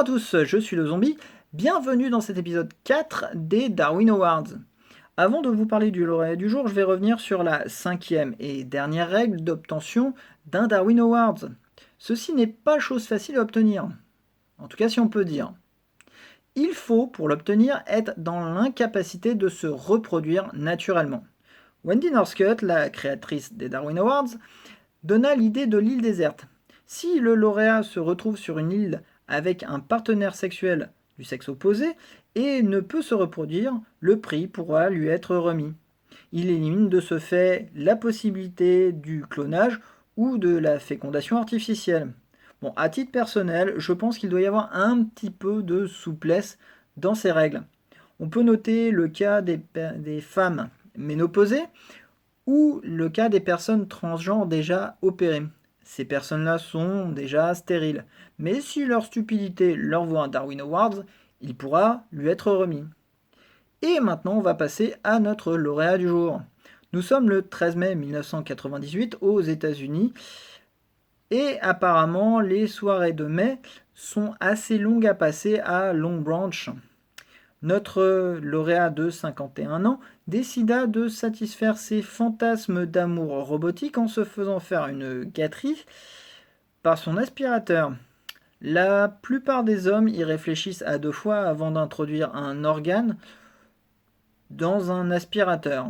à tous, je suis le zombie, bienvenue dans cet épisode 4 des Darwin Awards. Avant de vous parler du lauréat du jour, je vais revenir sur la cinquième et dernière règle d'obtention d'un Darwin Awards. Ceci n'est pas chose facile à obtenir, en tout cas si on peut dire. Il faut, pour l'obtenir, être dans l'incapacité de se reproduire naturellement. Wendy Northcutt, la créatrice des Darwin Awards, donna l'idée de l'île déserte. Si le lauréat se retrouve sur une île avec un partenaire sexuel du sexe opposé et ne peut se reproduire, le prix pourra lui être remis. Il élimine de ce fait la possibilité du clonage ou de la fécondation artificielle. Bon, à titre personnel, je pense qu'il doit y avoir un petit peu de souplesse dans ces règles. On peut noter le cas des femmes ménopausées ou le cas des personnes transgenres déjà opérées. Ces personnes-là sont déjà stériles, mais si leur stupidité leur vaut un Darwin Awards, il pourra lui être remis. Et maintenant, on va passer à notre lauréat du jour. Nous sommes le 13 mai 1998 aux États-Unis et apparemment les soirées de mai sont assez longues à passer à Long Branch. Notre lauréat de 51 ans décida de satisfaire ses fantasmes d'amour robotique en se faisant faire une gâterie par son aspirateur. La plupart des hommes y réfléchissent à 2 fois avant d'introduire un organe dans un aspirateur.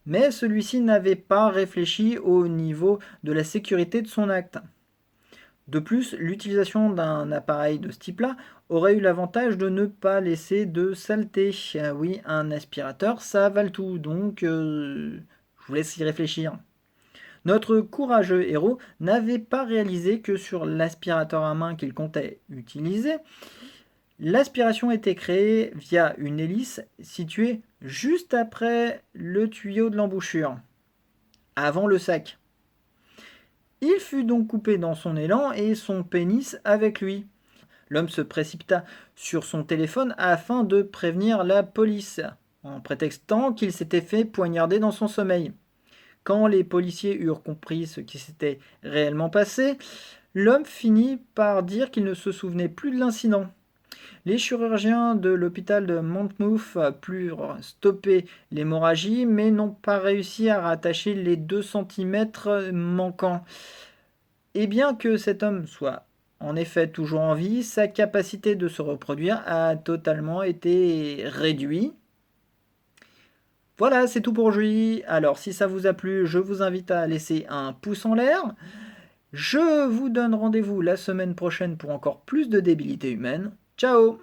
Mais celui-ci n'avait pas réfléchi au niveau de la sécurité de son acte. De plus, l'utilisation d'un appareil de ce type-là aurait eu l'avantage de ne pas laisser de saleté. Oui, un aspirateur, ça avale tout, donc je vous laisse y réfléchir. Notre courageux héros n'avait pas réalisé que sur l'aspirateur à main qu'il comptait utiliser, l'aspiration était créée via une hélice située juste après le tuyau de l'embouchure, avant le sac. Il fut donc coupé dans son élan et son pénis avec lui. L'homme se précipita sur son téléphone afin de prévenir la police, en prétextant qu'il s'était fait poignarder dans son sommeil. Quand les policiers eurent compris ce qui s'était réellement passé, l'homme finit par dire qu'il ne se souvenait plus de l'incident. Les chirurgiens de l'hôpital de Monmouth purent stopper l'hémorragie, mais n'ont pas réussi à rattacher les 2 centimètres manquants. Et bien que cet homme soit en effet toujours en vie, sa capacité de se reproduire a totalement été réduite. Voilà, c'est tout pour aujourd'hui. Alors si ça vous a plu, je vous invite à laisser un pouce en l'air. Je vous donne rendez-vous la semaine prochaine pour encore plus de débilité humaine. Ciao!